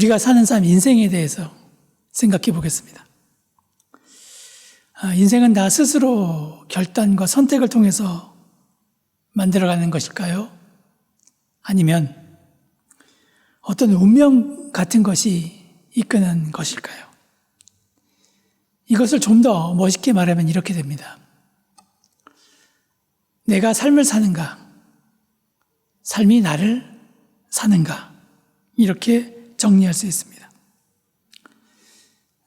우리가 사는 삶, 인생에 대해서 생각해 보겠습니다. 인생은 다 스스로 결단과 선택을 통해서 만들어가는 것일까요? 아니면 어떤 운명 같은 것이 이끄는 것일까요? 이것을 좀 더 멋있게 말하면 이렇게 됩니다. 내가 삶을 사는가? 삶이 나를 사는가? 이렇게 정리할 수 있습니다.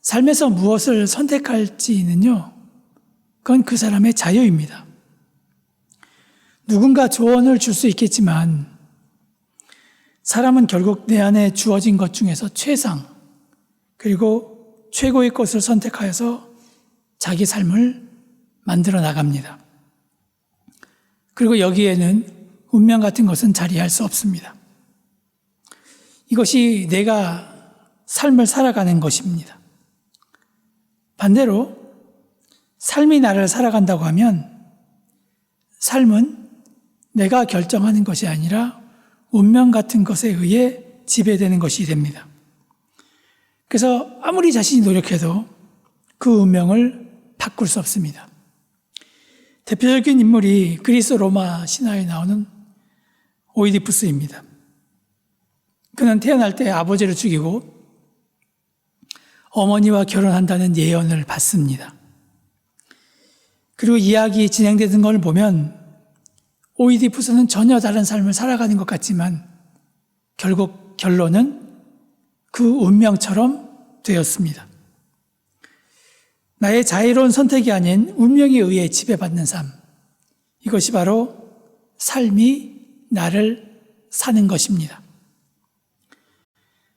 삶에서 무엇을 선택할지는요, 그건 그 사람의 자유입니다. 누군가 조언을 줄 수 있겠지만 사람은 결국 내 안에 주어진 것 중에서 최상 그리고 최고의 것을 선택하여서 자기 삶을 만들어 나갑니다. 그리고 여기에는 운명 같은 것은 자리할 수 없습니다. 이것이 내가 삶을 살아가는 것입니다. 반대로 삶이 나를 살아간다고 하면 삶은 내가 결정하는 것이 아니라 운명 같은 것에 의해 지배되는 것이 됩니다. 그래서 아무리 자신이 노력해도 그 운명을 바꿀 수 없습니다. 대표적인 인물이 그리스 로마 신화에 나오는 오이디푸스입니다. 그는 태어날 때 아버지를 죽이고 어머니와 결혼한다는 예언을 받습니다. 그리고 이야기 진행되는 걸 보면 오이디푸스는 전혀 다른 삶을 살아가는 것 같지만 결국 결론은 그 운명처럼 되었습니다. 나의 자유로운 선택이 아닌 운명에 의해 지배받는 삶, 이것이 바로 삶이 나를 사는 것입니다.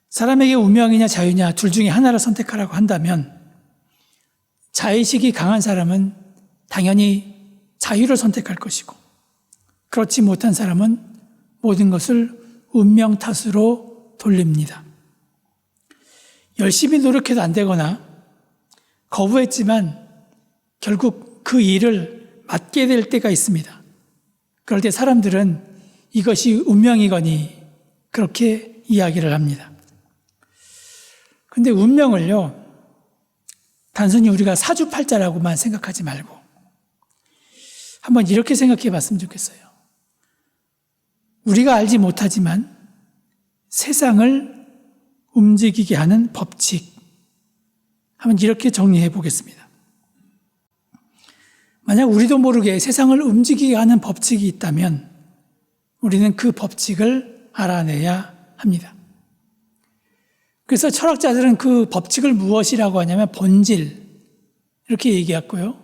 사람에게 운명이냐 자유냐 둘 중에 하나를 선택하라고 한다면 자의식이 강한 사람은 당연히 자유를 선택할 것이고 그렇지 못한 사람은 모든 것을 운명 탓으로 돌립니다. 열심히 노력해도 안 되거나 거부했지만 결국 그 일을 맡게 될 때가 있습니다. 그럴 때 사람들은 이것이 운명이거니 그렇게 이야기를 합니다. 그런데 운명을요, 단순히 우리가 사주팔자라고만 생각하지 말고 한번 이렇게 생각해 봤으면 좋겠어요. 우리가 알지 못하지만 세상을 움직이게 하는 법칙, 한번 이렇게 정리해 보겠습니다. 만약 우리도 모르게 세상을 움직이게 하는 법칙이 있다면 우리는 그 법칙을 알아내야 합니다. 그래서 철학자들은 그 법칙을 무엇이라고 하냐면 본질, 이렇게 얘기했고요.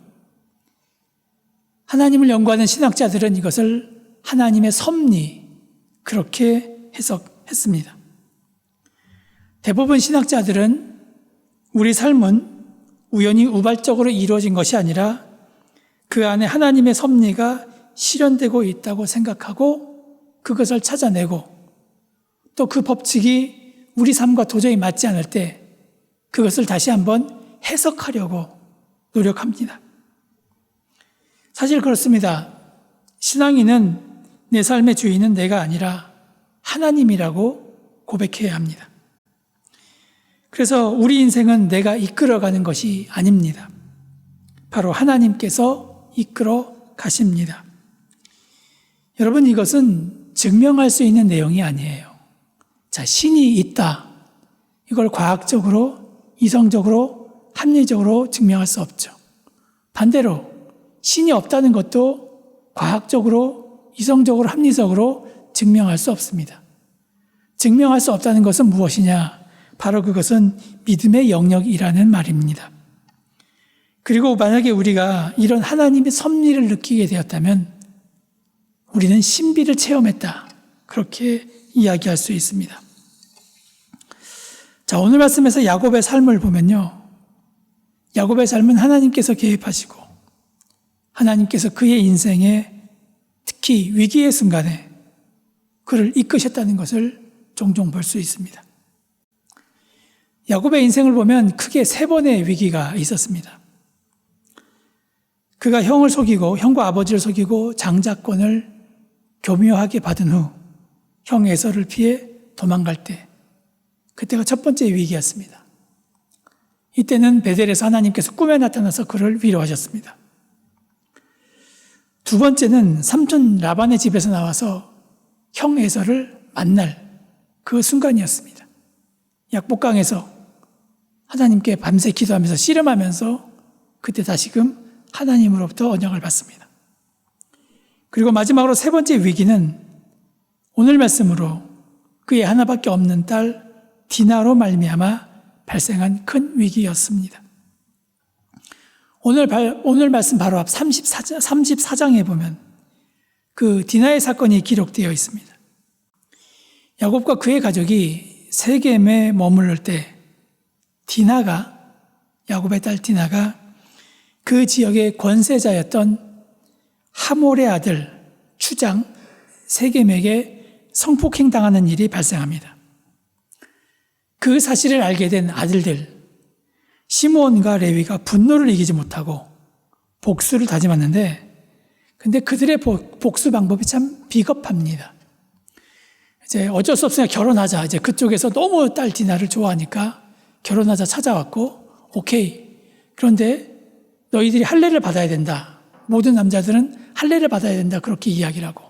하나님을 연구하는 신학자들은 이것을 하나님의 섭리, 그렇게 해석했습니다. 대부분 신학자들은 우리 삶은 우연히 우발적으로 이루어진 것이 아니라 그 안에 하나님의 섭리가 실현되고 있다고 생각하고 그것을 찾아내고 또 그 법칙이 우리 삶과 도저히 맞지 않을 때 그것을 다시 한번 해석하려고 노력합니다. 사실 그렇습니다. 신앙인은 내 삶의 주인은 내가 아니라 하나님이라고 고백해야 합니다. 그래서 우리 인생은 내가 이끌어가는 것이 아닙니다. 바로 하나님께서 이끌어 가십니다. 여러분, 이것은 증명할 수 있는 내용이 아니에요. 자, 신이 있다. 이걸 과학적으로, 이성적으로, 합리적으로 증명할 수 없죠. 반대로 신이 없다는 것도 과학적으로, 이성적으로, 합리적으로 증명할 수 없습니다. 증명할 수 없다는 것은 무엇이냐? 바로 그것은 믿음의 영역이라는 말입니다. 그리고 만약에 우리가 이런 하나님의 섭리를 느끼게 되었다면 우리는 신비를 체험했다. 그렇게 이야기할 수 있습니다. 자, 오늘 말씀에서 야곱의 삶을 보면요. 야곱의 삶은 하나님께서 개입하시고 하나님께서 그의 인생에 특히 위기의 순간에 그를 이끄셨다는 것을 종종 볼 수 있습니다. 야곱의 인생을 보면 크게 3번의 위기가 있었습니다. 그가 형을 속이고 형과 아버지를 속이고 장자권을 교묘하게 받은 후 형 에서를 피해 도망갈 때 그때가 첫 번째 위기였습니다. 이때는 베델에서 하나님께서 꿈에 나타나서 그를 위로하셨습니다. 두 번째는 삼촌 라반의 집에서 나와서 형 에서를 만날 그 순간이었습니다. 약복강에서 하나님께 밤새 기도하면서 씨름하면서 그때 다시금 하나님으로부터 언약을 받습니다. 그리고 마지막으로 세 번째 위기는 오늘 말씀으로 그의 하나밖에 없는 딸 디나로 말미암아 발생한 큰 위기였습니다. 오늘 말씀 바로 앞 34장에 보면 그 디나의 사건이 기록되어 있습니다. 야곱과 그의 가족이 세겜에 머무를 때 야곱의 딸 디나가 그 지역의 권세자였던 하몰의 아들 추장 세겜에게 성폭행당하는 일이 발생합니다. 그 사실을 알게 된 아들들 시므온과 레위가 분노를 이기지 못하고 복수를 다짐하는데 근데 그들의 복수 방법이 참 비겁합니다. 이제 어쩔 수 없으니까 결혼하자. 이제 그쪽에서 너무 딸 디나를 좋아하니까 결혼하자 찾아왔고 오케이. 그런데 너희들이 할례를 받아야 된다. 모든 남자들은 할례를 받아야 된다. 그렇게 이야기를 하고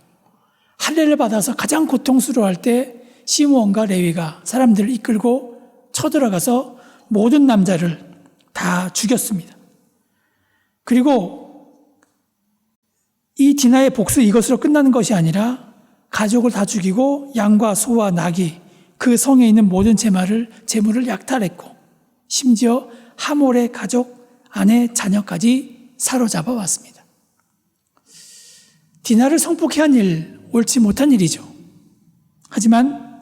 할례를 받아서 가장 고통스러워할 때 시므온과 레위가 사람들을 이끌고 쳐들어가서 모든 남자를 다 죽였습니다. 그리고 이 디나의 복수 이것으로 끝나는 것이 아니라 가족을 다 죽이고 양과 소와 나귀 그 성에 있는 모든 재물을 약탈했고 심지어 하몰의 가족, 아내, 자녀까지 사로잡아 왔습니다. 디나를 성폭행한 일, 옳지 못한 일이죠. 하지만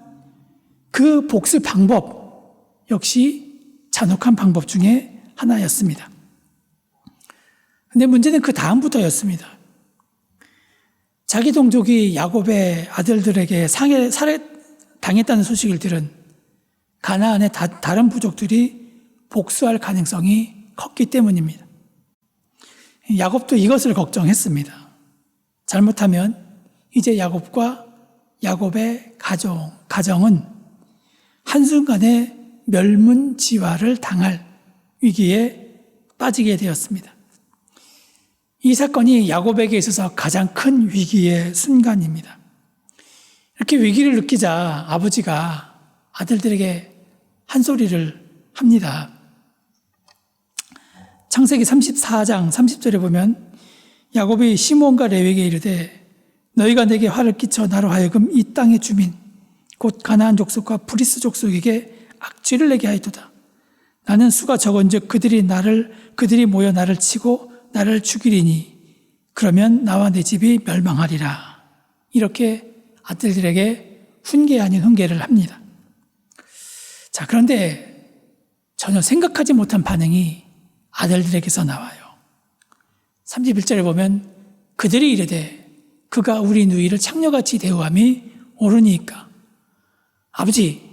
그 복수 방법 역시 잔혹한 방법 중에 하나였습니다. 그런데 문제는 그 다음부터였습니다. 자기 동족이 야곱의 아들들에게 살해당했다는 소식을 들은 가나안의 다른 부족들이 복수할 가능성이 컸기 때문입니다. 야곱도 이것을 걱정했습니다. 잘못하면 이제 야곱과 야곱의 가정은 한순간에 멸문지화를 당할 위기에 빠지게 되었습니다. 이 사건이 야곱에게 있어서 가장 큰 위기의 순간입니다. 이렇게 위기를 느끼자 아버지가 아들들에게 한 소리를 합니다. 창세기 34장 30절에 보면 야곱이 시므온과 레위에게 이르되 너희가 내게 화를 끼쳐 나로 하여금 이 땅의 주민 곧 가나안 족속과 브리스 족속에게 악취를 내게 하였도다. 나는 수가 적은즉 그들이 모여 나를 치고 나를 죽이리니 그러면 나와 내 집이 멸망하리라. 이렇게 아들들에게 훈계 아닌 훈계를 합니다. 자, 그런데 전혀 생각하지 못한 반응이 아들들에게서 나와요. 31절에 보면 그들이 이르되 그가 우리 누이를 창녀같이 대우함이 옳으니까. 아버지,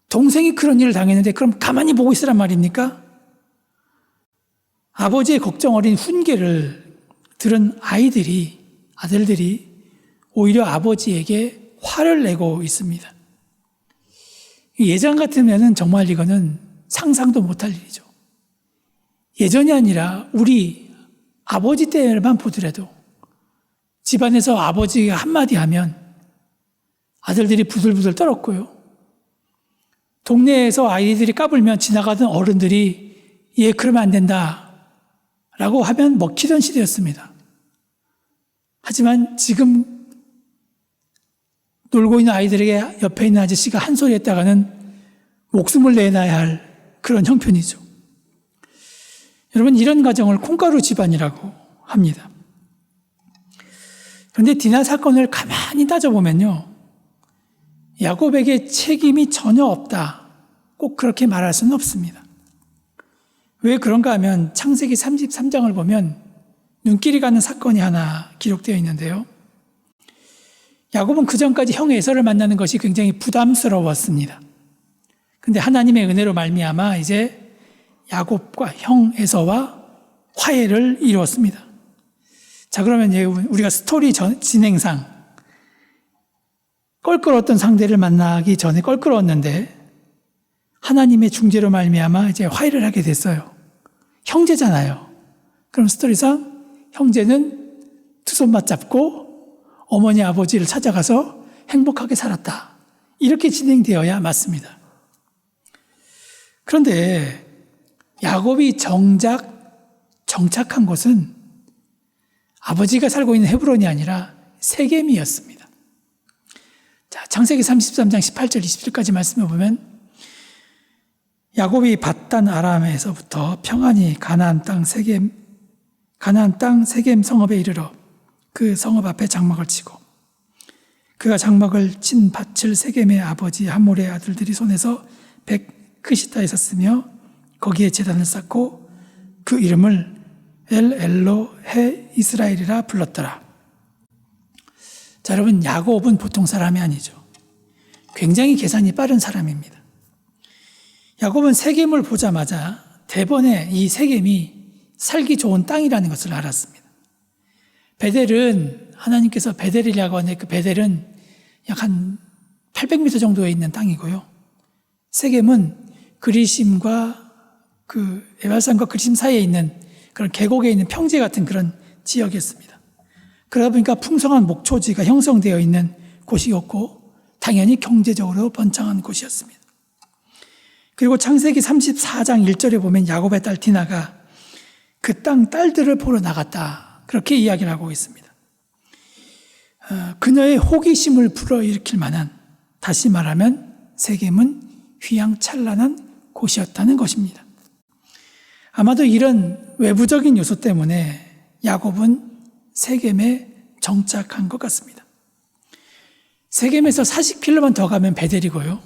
동생이 그런 일을 당했는데 그럼 가만히 보고 있으란 말입니까? 아버지의 걱정 어린 훈계를 들은 아들들이 오히려 아버지에게 화를 내고 있습니다. 예전 같으면 정말 이거는 상상도 못할 일이죠. 예전이 아니라 우리 아버지 때만 보더라도 집안에서 아버지가 한마디 하면 아들들이 부들부들 떨었고요. 동네에서 아이들이 까불면 지나가던 어른들이 얘 그러면 안 된다 라고 하면 먹히던 시대였습니다. 하지만 지금 놀고 있는 아이들에게 옆에 있는 아저씨가 한 소리 했다가는 목숨을 내놔야 할 그런 형편이죠. 여러분, 이런 가정을 콩가루 집안이라고 합니다. 그런데 디나 사건을 가만히 따져보면요, 야곱에게 책임이 전혀 없다. 꼭 그렇게 말할 수는 없습니다. 왜 그런가 하면 창세기 33장을 보면 눈길이 가는 사건이 하나 기록되어 있는데요. 야곱은 그전까지 형 에서를 만나는 것이 굉장히 부담스러웠습니다. 근데 하나님의 은혜로 말미암아 이제 야곱과 형 에서와 화해를 이루었습니다. 자, 그러면 우리가 스토리 진행상 껄끄러웠던 상대를 만나기 전에 껄끄러웠는데 하나님의 중재로 말미암아 이제 화해를 하게 됐어요. 형제잖아요. 그럼 스토리상 형제는 두 손 맞잡고 어머니 아버지를 찾아가서 행복하게 살았다. 이렇게 진행되어야 맞습니다. 그런데 야곱이 정착한 곳은 아버지가 살고 있는 헤브론이 아니라 세겜이었습니다. 자, 창세기 33장 18절 20절까지 말씀해 보면 야곱이 밧단 아람에서부터 평안히 가나안 땅 세겜 성읍에 이르러 그 성읍 앞에 장막을 치고 그가 장막을 친 밭을 세겜의 아버지 함몰의 아들들이 손에서 크시타에 섰으며 거기에 제단을 쌓고 그 이름을 엘로헤 이스라엘이라 불렀더라. 자, 여러분, 야곱은 보통 사람이 아니죠. 굉장히 계산이 빠른 사람입니다. 야곱은 세겜을 보자마자 대번에 이 세겜이 살기 좋은 땅이라는 것을 알았습니다. 베델은 하나님께서 베델이라고 하는데 그 베델은 약 한 800m 정도에 있는 땅이고요. 세겜은 그리심과 그 에발산과 그리심 사이에 있는 그런 계곡에 있는 평지 같은 그런 지역이었습니다. 그러다 보니까 풍성한 목초지가 형성되어 있는 곳이었고 당연히 경제적으로 번창한 곳이었습니다. 그리고 창세기 34장 1절에 보면 야곱의 딸 디나가 그 땅 딸들을 보러 나갔다. 그렇게 이야기를 하고 있습니다. 그녀의 호기심을 불러일으킬 만한, 다시 말하면 세겜은 휘황찬란한 곳이었다는 것입니다. 아마도 이런 외부적인 요소 때문에 야곱은 세겜에 정착한 것 같습니다. 세겜에서 40km만 더 가면 베델이고요.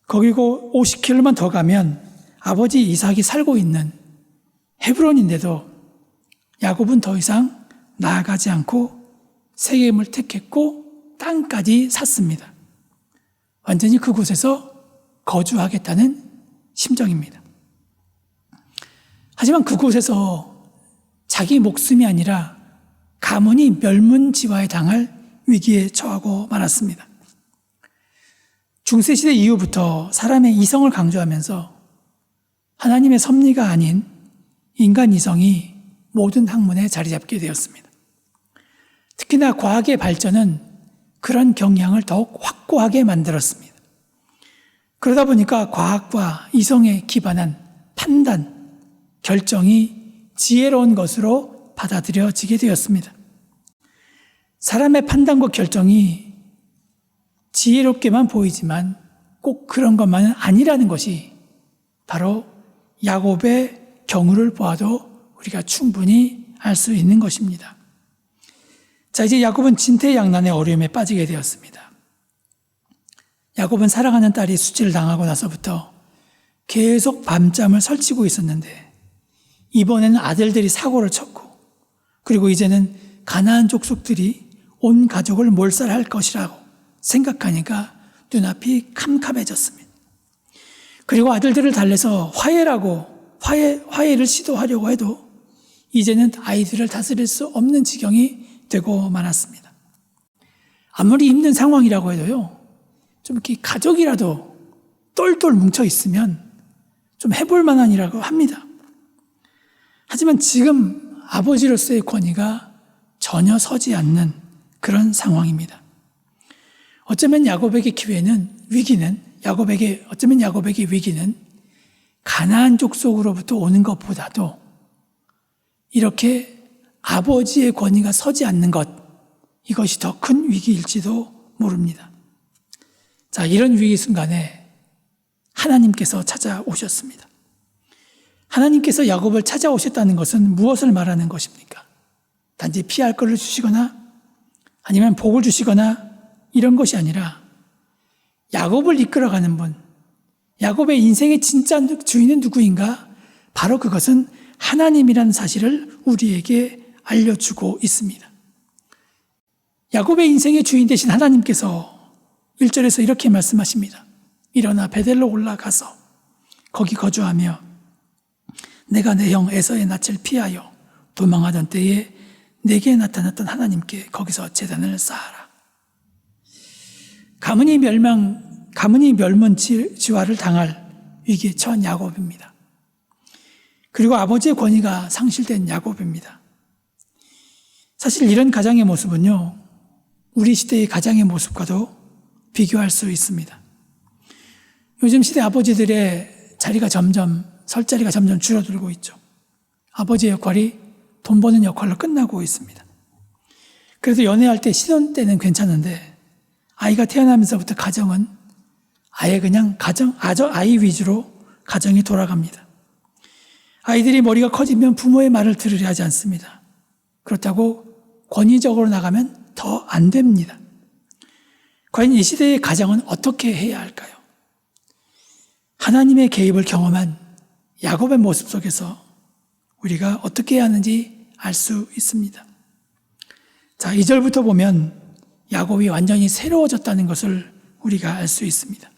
거기고 50km만 더 가면 아버지 이삭이 살고 있는 헤브론인데도 야곱은 더 이상 나아가지 않고 세겜을 택했고 땅까지 샀습니다. 완전히 그곳에서 거주하겠다는 심정입니다. 하지만 그곳에서 자기 목숨이 아니라 가문이 멸문지화에 당할 위기에 처하고 말았습니다. 중세시대 이후부터 사람의 이성을 강조하면서 하나님의 섭리가 아닌 인간 이성이 모든 학문에 자리 잡게 되었습니다. 특히나 과학의 발전은 그런 경향을 더욱 확고하게 만들었습니다. 그러다 보니까 과학과 이성에 기반한 판단, 결정이 지혜로운 것으로 받아들여지게 되었습니다. 사람의 판단과 결정이 지혜롭게만 보이지만 꼭 그런 것만은 아니라는 것이 바로 야곱의 경우를 보아도 우리가 충분히 알 수 있는 것입니다. 자, 이제 야곱은 진퇴양난의 어려움에 빠지게 되었습니다. 야곱은 사랑하는 딸이 수치를 당하고 나서부터 계속 밤잠을 설치고 있었는데 이번에는 아들들이 사고를 쳤고 그리고 이제는 가나안 족속들이 온 가족을 몰살할 것이라고 생각하니까 눈앞이 캄캄해졌습니다. 그리고 아들들을 달래서 화해를 시도하려고 해도 이제는 아이들을 다스릴 수 없는 지경이 되고 말았습니다. 아무리 힘든 상황이라고 해도요, 좀 이렇게 가족이라도 똘똘 뭉쳐 있으면 좀 해볼 만한이라고 합니다. 하지만 지금 아버지로서의 권위가 전혀 서지 않는 그런 상황입니다. 어쩌면 야곱에게 위기는 가나안 족속으로부터 오는 것보다도 이렇게 아버지의 권위가 서지 않는 것, 이것이 더 큰 위기일지도 모릅니다. 자, 이런 위기 순간에 하나님께서 찾아오셨습니다. 하나님께서 야곱을 찾아오셨다는 것은 무엇을 말하는 것입니까? 단지 피할 것을 주시거나 아니면 복을 주시거나 이런 것이 아니라 야곱을 이끌어가는 분, 야곱의 인생의 진짜 주인은 누구인가? 바로 그것은 하나님이라는 사실을 우리에게 알려주고 있습니다. 야곱의 인생의 주인 되신 하나님께서 1절에서 이렇게 말씀하십니다. 일어나 베델로 올라가서 거기 거주하며 내가 내 형 에서의 낯을 피하여 도망하던 때에 내게 나타났던 하나님께 거기서 제단을 쌓아라. 가문이 가문이 멸문지화를 당할 위기에 처한 야곱입니다. 그리고 아버지의 권위가 상실된 야곱입니다. 사실 이런 가장의 모습은요, 우리 시대의 가장의 모습과도 비교할 수 있습니다. 요즘 시대 아버지들의 설 자리가 점점 줄어들고 있죠. 아버지의 역할이 돈 버는 역할로 끝나고 있습니다. 그래도 연애할 때, 신혼 때는 괜찮은데, 아이가 태어나면서부터 가정은 아예 그냥 아이 위주로 가정이 돌아갑니다. 아이들이 머리가 커지면 부모의 말을 들으려 하지 않습니다. 그렇다고 권위적으로 나가면 더 안 됩니다. 과연 이 시대의 가정은 어떻게 해야 할까요? 하나님의 개입을 경험한 야곱의 모습 속에서 우리가 어떻게 해야 하는지 알 수 있습니다. 자, 2절부터 보면 야곱이 완전히 새로워졌다는 것을 우리가 알 수 있습니다.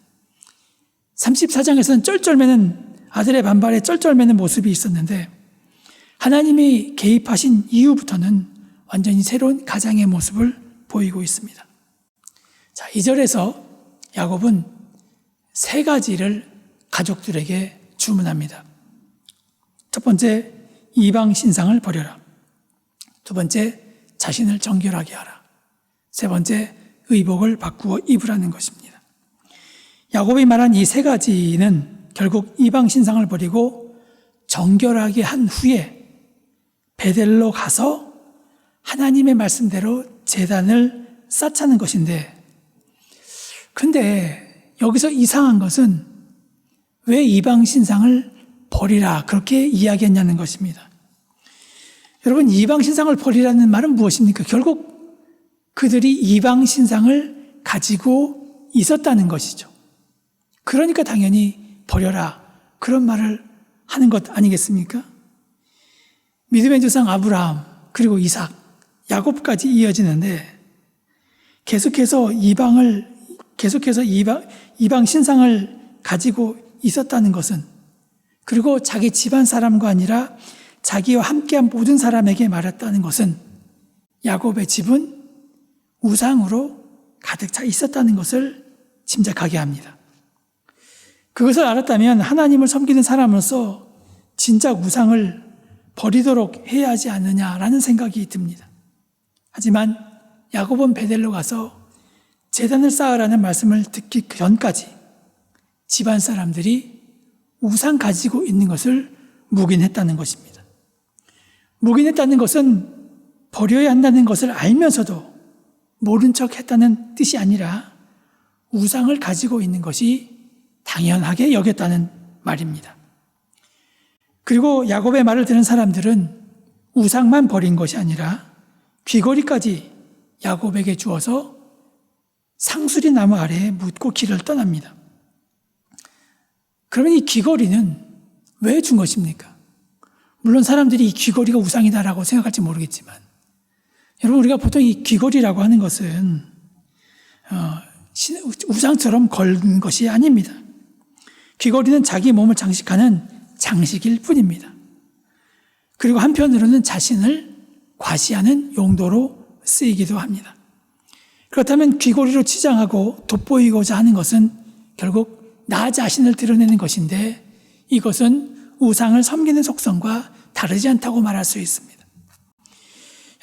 34장에서는 쩔쩔매는 아들의 반발에 쩔쩔매는 모습이 있었는데 하나님이 개입하신 이후부터는 완전히 새로운 가장의 모습을 보이고 있습니다. 자, 2절에서 야곱은 3가지를 가족들에게 주문합니다. 첫 번째, 이방 신상을 버려라. 두 번째, 자신을 정결하게 하라. 세 번째, 의복을 바꾸어 입으라는 것입니다. 야곱이 말한 이 3가지는 결국 이방 신상을 버리고 정결하게 한 후에 베델로 가서 하나님의 말씀대로 제단을 쌓자는 것인데, 근데 여기서 이상한 것은 왜 이방 신상을 버리라 그렇게 이야기했냐는 것입니다. 여러분, 이방 신상을 버리라는 말은 무엇입니까? 결국 그들이 이방 신상을 가지고 있었다는 것이죠. 그러니까 당연히 버려라 그런 말을 하는 것 아니겠습니까? 믿음의 조상 아브라함 그리고 이삭, 야곱까지 이어지는데 계속해서 이방 신상을 가지고 있었다는 것은, 그리고 자기 집안 사람과 아니라 자기와 함께한 모든 사람에게 말했다는 것은 야곱의 집은 우상으로 가득 차 있었다는 것을 짐작하게 합니다. 그것을 알았다면 하나님을 섬기는 사람으로서 진작 우상을 버리도록 해야 하지 않느냐라는 생각이 듭니다. 하지만 야곱은 베델로 가서 제단을 쌓으라는 말씀을 듣기 전까지 집안 사람들이 우상 가지고 있는 것을 묵인했다는 것입니다. 묵인했다는 것은 버려야 한다는 것을 알면서도 모른 척 했다는 뜻이 아니라 우상을 가지고 있는 것이 당연하게 여겼다는 말입니다. 그리고 야곱의 말을 들은 사람들은 우상만 버린 것이 아니라 귀걸이까지 야곱에게 주어서 상수리 나무 아래에 묻고 길을 떠납니다. 그러면 이 귀걸이는 왜 준 것입니까? 물론 사람들이 이 귀걸이가 우상이다라고 생각할지 모르겠지만, 여러분, 우리가 보통 이 귀걸이라고 하는 것은 우상처럼 걸는 것이 아닙니다. 귀걸이는 자기 몸을 장식하는 장식일 뿐입니다. 그리고 한편으로는 자신을 과시하는 용도로 쓰이기도 합니다. 그렇다면 귀걸이로 치장하고 돋보이고자 하는 것은 결국 나 자신을 드러내는 것인데, 이것은 우상을 섬기는 속성과 다르지 않다고 말할 수 있습니다.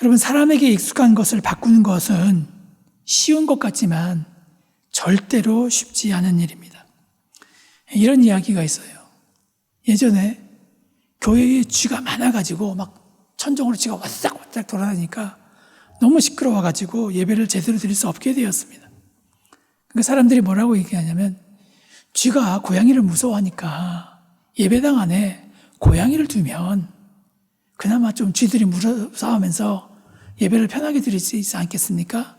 여러분, 사람에게 익숙한 것을 바꾸는 것은 쉬운 것 같지만 절대로 쉽지 않은 일입니다. 이런 이야기가 있어요. 예전에 교회에 쥐가 많아가지고 막 천정으로 쥐가 와싹와싹 돌아다니니까 너무 시끄러워가지고 예배를 제대로 드릴 수 없게 되었습니다. 그러니까 사람들이 뭐라고 얘기하냐면, 쥐가 고양이를 무서워하니까 예배당 안에 고양이를 두면 그나마 좀 쥐들이 무서워하면서 예배를 편하게 드릴 수 있지 않겠습니까?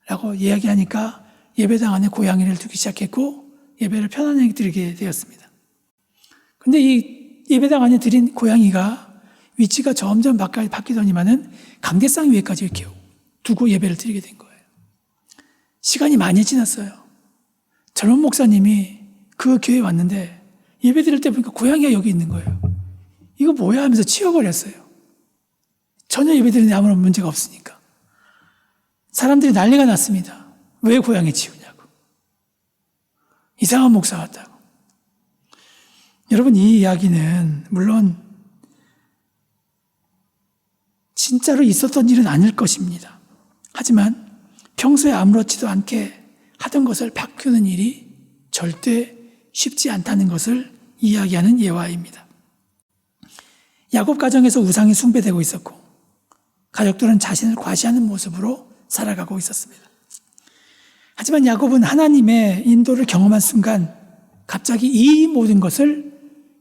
라고 이야기하니까 예배당 안에 고양이를 두기 시작했고 예배를 편안하게 드리게 되었습니다. 근데 이 예배당 안에 드린 고양이가 위치가 점점 바뀌더니만은 감대상 위에까지 이렇게 두고 예배를 드리게 된 거예요. 시간이 많이 지났어요. 젊은 목사님이 그 교회에 왔는데 예배 드릴 때 보니까 고양이가 여기 있는 거예요. 이거 뭐야 하면서 치워버렸어요. 전혀 예배 드리는데 아무런 문제가 없으니까. 사람들이 난리가 났습니다. 왜 고양이 치우냐고. 이상한 목사 같다고. 여러분, 이 이야기는 물론 진짜로 있었던 일은 아닐 것입니다. 하지만 평소에 아무렇지도 않게 하던 것을 바꾸는 일이 절대 쉽지 않다는 것을 이야기하는 예화입니다. 야곱 가정에서 우상이 숭배되고 있었고 가족들은 자신을 과시하는 모습으로 살아가고 있었습니다. 하지만 야곱은 하나님의 인도를 경험한 순간 갑자기 이 모든 것을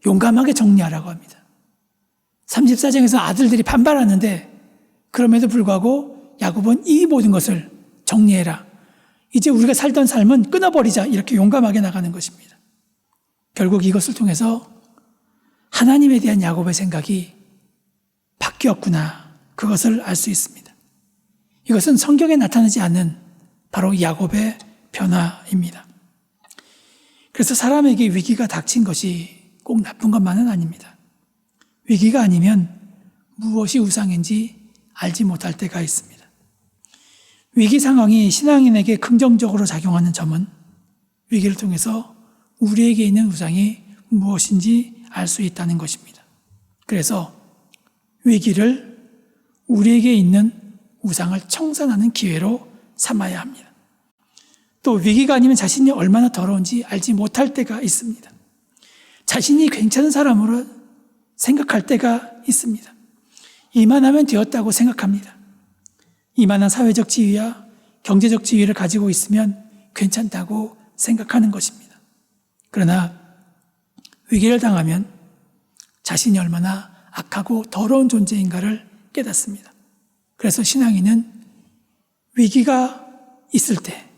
용감하게 정리하라고 합니다. 34장에서 아들들이 반발하는데 그럼에도 불구하고 야곱은 이 모든 것을 정리해라. 이제 우리가 살던 삶은 끊어버리자. 이렇게 용감하게 나가는 것입니다. 결국 이것을 통해서 하나님에 대한 야곱의 생각이 바뀌었구나. 그것을 알 수 있습니다. 이것은 성경에 나타나지 않는 바로 야곱의 변화입니다. 그래서 사람에게 위기가 닥친 것이 꼭 나쁜 것만은 아닙니다. 위기가 아니면 무엇이 우상인지 알지 못할 때가 있습니다. 위기 상황이 신앙인에게 긍정적으로 작용하는 점은 위기를 통해서 우리에게 있는 우상이 무엇인지 알 수 있다는 것입니다. 그래서 위기를 우리에게 있는 우상을 청산하는 기회로 삼아야 합니다. 또 위기가 아니면 자신이 얼마나 더러운지 알지 못할 때가 있습니다. 자신이 괜찮은 사람으로 생각할 때가 있습니다. 이만하면 되었다고 생각합니다. 이만한 사회적 지위와 경제적 지위를 가지고 있으면 괜찮다고 생각하는 것입니다. 그러나 위기를 당하면 자신이 얼마나 악하고 더러운 존재인가를 깨닫습니다. 그래서 신앙인은 위기가 있을 때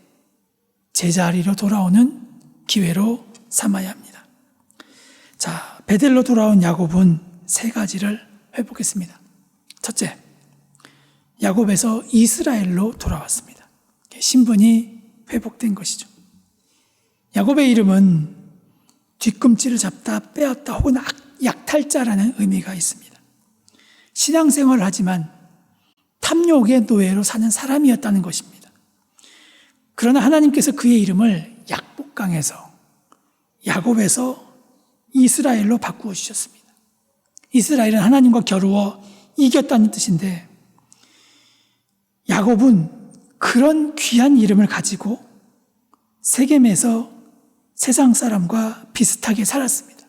제자리로 돌아오는 기회로 삼아야 합니다. 자, 베델로 돌아온 야곱은 세 가지를 회복했습니다. 첫째, 야곱에서 이스라엘로 돌아왔습니다. 신분이 회복된 것이죠. 야곱의 이름은 뒤꿈치를 잡다, 빼앗다 혹은 약탈자라는 의미가 있습니다. 신앙생활을 하지만 탐욕의 노예로 사는 사람이었다는 것입니다. 그러나 하나님께서 그의 이름을 약복강에서 야곱에서 이스라엘로 바꾸어 주셨습니다. 이스라엘은 하나님과 겨루어 이겼다는 뜻인데 야곱은 그런 귀한 이름을 가지고 세겜에서 세상 사람과 비슷하게 살았습니다.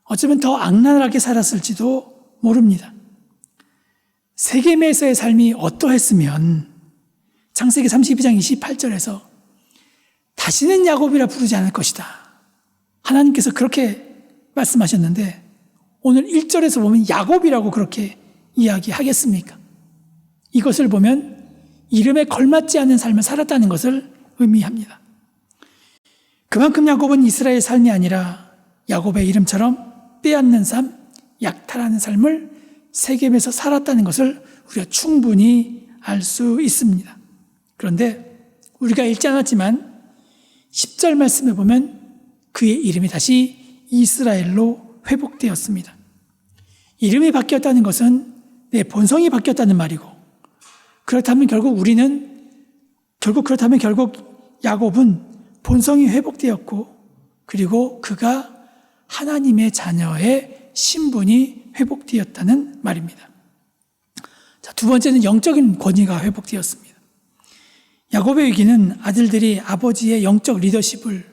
어쩌면 더 악랄하게 살았을지도 모릅니다. 세겜에서의 삶이 어떠했으면 창세기 32장 28절에서 다시는 야곱이라 부르지 않을 것이다. 하나님께서 그렇게 말씀하셨는데 오늘 1절에서 보면 야곱이라고 그렇게 이야기하겠습니까? 이것을 보면 이름에 걸맞지 않는 삶을 살았다는 것을 의미합니다. 그만큼 야곱은 이스라엘의 삶이 아니라 야곱의 이름처럼 빼앗는 삶, 약탈하는 삶을 세겜에서 살았다는 것을 우리가 충분히 알 수 있습니다. 그런데 우리가 읽지 않았지만 10절 말씀에 보면 그의 이름이 다시 이스라엘로 회복되었습니다. 이름이 바뀌었다는 것은 내 본성이 바뀌었다는 말이고 그렇다면 결국 야곱은 본성이 회복되었고 그리고 그가 하나님의 자녀의 신분이 회복되었다는 말입니다. 자, 두 번째는 영적인 권위가 회복되었습니다. 야곱의 위기는 아들들이 아버지의 영적 리더십을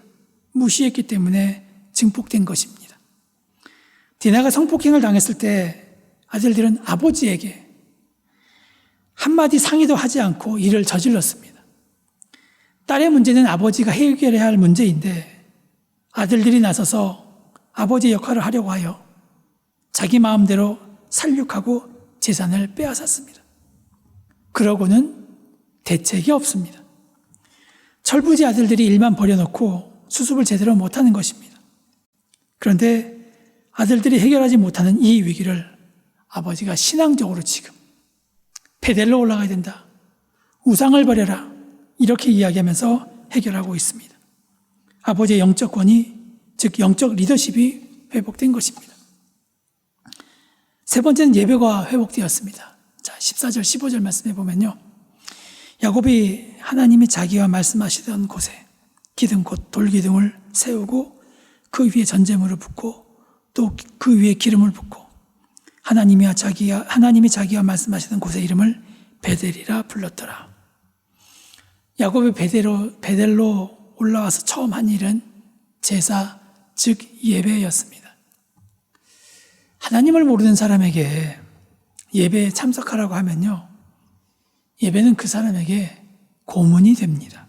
무시했기 때문에 증폭된 것입니다. 디나가 성폭행을 당했을 때 아들들은 아버지에게 한마디 상의도 하지 않고 일을 저질렀습니다. 딸의 문제는 아버지가 해결해야 할 문제인데 아들들이 나서서 아버지의 역할을 하려고 하여 자기 마음대로 살육하고 재산을 빼앗았습니다. 그러고는 대책이 없습니다. 철부지 아들들이 일만 버려놓고 수습을 제대로 못하는 것입니다. 그런데 아들들이 해결하지 못하는 이 위기를 아버지가 신앙적으로 지금 베델로 올라가야 된다. 우상을 버려라. 이렇게 이야기하면서 해결하고 있습니다. 아버지의 영적 권위, 즉 영적 리더십이 회복된 것입니다. 세 번째는 예배가 회복되었습니다. 자, 14절, 15절 말씀해 보면요. 야곱이 하나님이 자기와 말씀하시던 곳에 기둥 곧 돌기둥을 세우고 그 위에 전제물을 붓고 또 그 위에 기름을 붓고 하나님이 자기가 말씀하시던 곳의 이름을 베델이라 불렀더라. 야곱이 베델로 올라와서 처음 한 일은 제사, 즉 예배였습니다. 하나님을 모르는 사람에게 예배에 참석하라고 하면요, 예배는 그 사람에게 고문이 됩니다.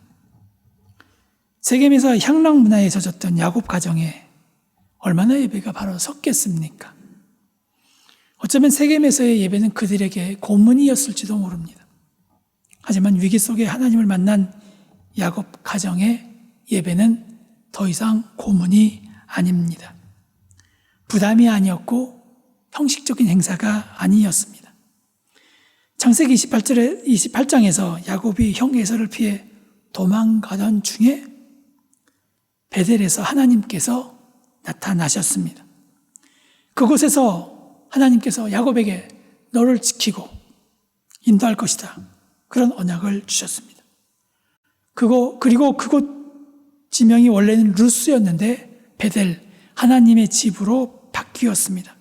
세겜에서 향락 문화에 젖었던 야곱 가정에 얼마나 예배가 바로 섰겠습니까? 어쩌면 세겜에서의 예배는 그들에게 고문이었을지도 모릅니다. 하지만 위기 속에 하나님을 만난 야곱 가정의 예배는 더 이상 고문이 아닙니다. 부담이 아니었고 형식적인 행사가 아니었습니다. 창세기 28장에서 야곱이 형 에서를 피해 도망가던 중에 베델에서 하나님께서 나타나셨습니다. 그곳에서 하나님께서 야곱에게 너를 지키고 인도할 것이다, 그런 언약을 주셨습니다. 그리고 그곳 지명이 원래는 루스였는데 베델, 하나님의 집으로 바뀌었습니다.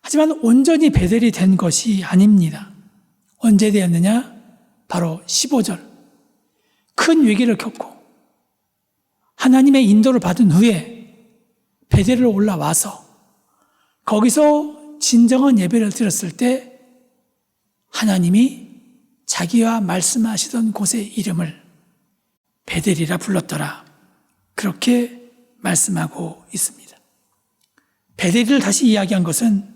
하지만 온전히 베델이 된 것이 아닙니다. 언제 되었느냐? 바로 15절. 큰 위기를 겪고 하나님의 인도를 받은 후에 베델을 올라와서 거기서 진정한 예배를 드렸을 때 하나님이 자기와 말씀하시던 곳의 이름을 베델이라 불렀더라, 그렇게 말씀하고 있습니다. 베델을 다시 이야기한 것은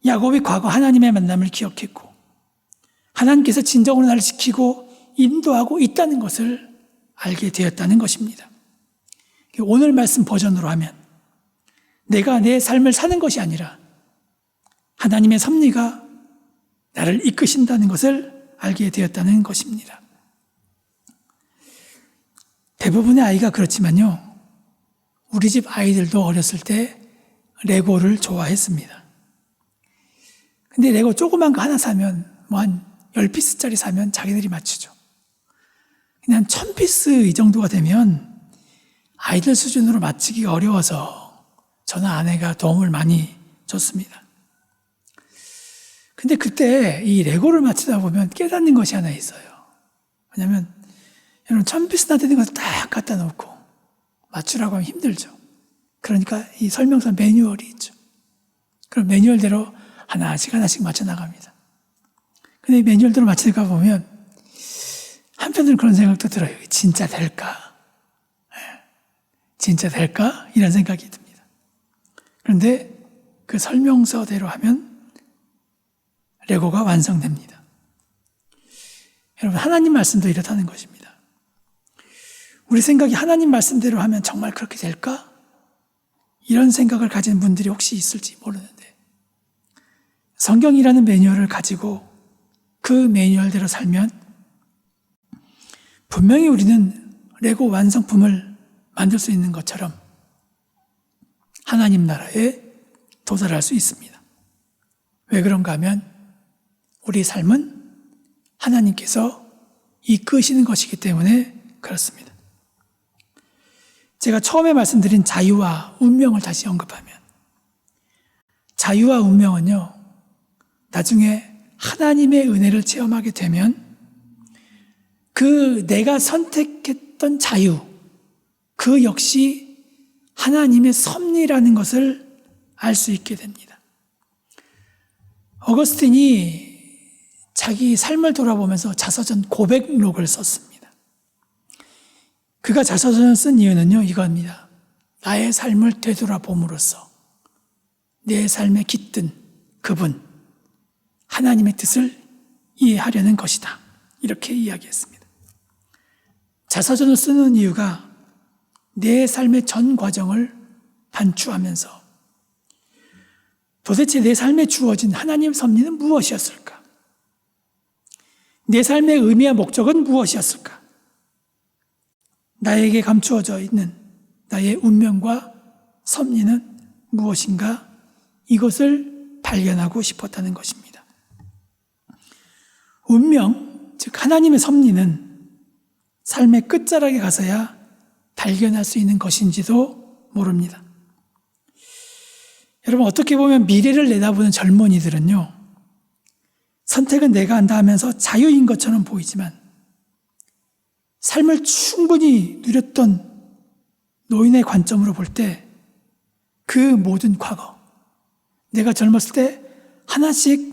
야곱이 과거 하나님의 만남을 기억했고 하나님께서 진정으로 나를 지키고 인도하고 있다는 것을 알게 되었다는 것입니다. 오늘 말씀 버전으로 하면 내가 내 삶을 사는 것이 아니라 하나님의 섭리가 나를 이끄신다는 것을 알게 되었다는 것입니다. 대부분의 아이가 그렇지만요, 우리 집 아이들도 어렸을 때 레고를 좋아했습니다. 근데 레고 조그만 거 하나 사면 한 10피스짜리 사면 자기들이 맞추죠. 그냥 1000피스 이 정도가 되면 아이들 수준으로 맞추기가 어려워서 저는 아내가 도움을 많이 줬습니다. 근데 그때 이 레고를 맞추다 보면 깨닫는 것이 하나 있어요. 왜냐하면 여러분 1000피스나 되는 것을 딱 갖다 놓고 맞추라고 하면 힘들죠. 그러니까 이 설명서 매뉴얼이 있죠. 그럼 매뉴얼대로 하나씩 맞춰 나갑니다. 근데 이 매뉴얼대로 맞추다 보면 한편으로는 그런 생각도 들어요. 진짜 될까? 진짜 될까? 이런 생각이 듭니다. 그런데 그 설명서대로 하면 레고가 완성됩니다. 여러분, 하나님 말씀도 이렇다는 것입니다. 우리 생각이 하나님 말씀대로 하면 정말 그렇게 될까? 이런 생각을 가진 분들이 혹시 있을지 모르는데 성경이라는 매뉴얼을 가지고 그 매뉴얼대로 살면 분명히 우리는 레고 완성품을 만들 수 있는 것처럼 하나님 나라에 도달할 수 있습니다. 왜 그런가 하면 우리 삶은 하나님께서 이끄시는 것이기 때문에 그렇습니다. 제가 처음에 말씀드린 자유와 운명을 다시 언급하면 자유와 운명은요, 나중에 하나님의 은혜를 체험하게 되면 그 내가 선택했던 자유, 그 역시 하나님의 섭리라는 것을 알 수 있게 됩니다. 어거스틴이 자기 삶을 돌아보면서 자서전 고백록을 썼습니다. 그가 자서전을 쓴 이유는요, 이겁니다. 나의 삶을 되돌아봄으로써 내 삶에 깃든 그분, 하나님의 뜻을 이해하려는 것이다, 이렇게 이야기했습니다. 자서전을 쓰는 이유가 내 삶의 전 과정을 반추하면서 도대체 내 삶에 주어진 하나님의 섭리는 무엇이었을까? 내 삶의 의미와 목적은 무엇이었을까? 나에게 감추어져 있는 나의 운명과 섭리는 무엇인가? 이것을 발견하고 싶었다는 것입니다. 운명, 즉 하나님의 섭리는 삶의 끝자락에 가서야 발견할 수 있는 것인지도 모릅니다. 여러분, 어떻게 보면 미래를 내다보는 젊은이들은요, 선택은 내가 한다 하면서 자유인 것처럼 보이지만 삶을 충분히 누렸던 노인의 관점으로 볼 때 그 모든 과거, 내가 젊었을 때 하나씩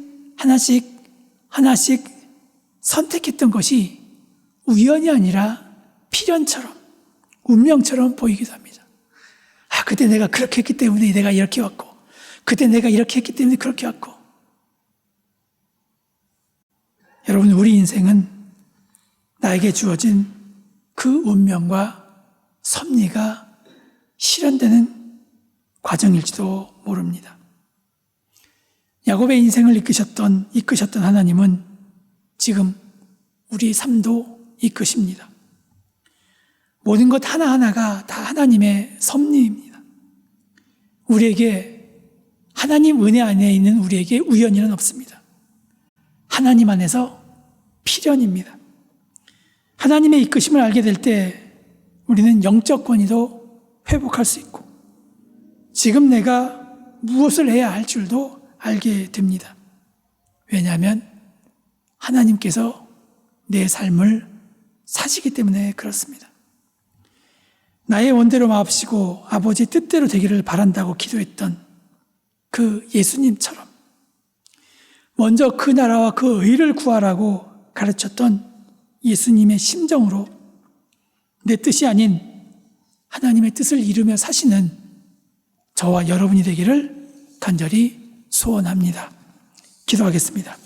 선택했던 것이 우연이 아니라 필연처럼, 운명처럼 보이기도 합니다. 그때 내가 그렇게 했기 때문에 내가 이렇게 왔고, 그때 내가 이렇게 했기 때문에 그렇게 왔고. 여러분, 우리 인생은 나에게 주어진 그 운명과 섭리가 실현되는 과정일지도 모릅니다. 야곱의 인생을 이끄셨던 하나님은 지금 우리 삶도 이끄십니다. 모든 것 하나하나가 다 하나님의 섭리입니다. 우리에게, 하나님 은혜 안에 있는 우리에게 우연이는 없습니다. 하나님 안에서 필연입니다. 하나님의 이끄심을 알게 될 때 우리는 영적 권위도 회복할 수 있고, 지금 내가 무엇을 해야 할 줄도 알게 됩니다. 왜냐하면 하나님께서 내 삶을 사시기 때문에 그렇습니다. 나의 원대로 마옵시고 아버지의 뜻대로 되기를 바란다고 기도했던 그 예수님처럼 먼저 그 나라와 그 의를 구하라고 가르쳤던 예수님의 심정으로 내 뜻이 아닌 하나님의 뜻을 이루며 사시는 저와 여러분이 되기를 간절히 소원합니다. 기도하겠습니다.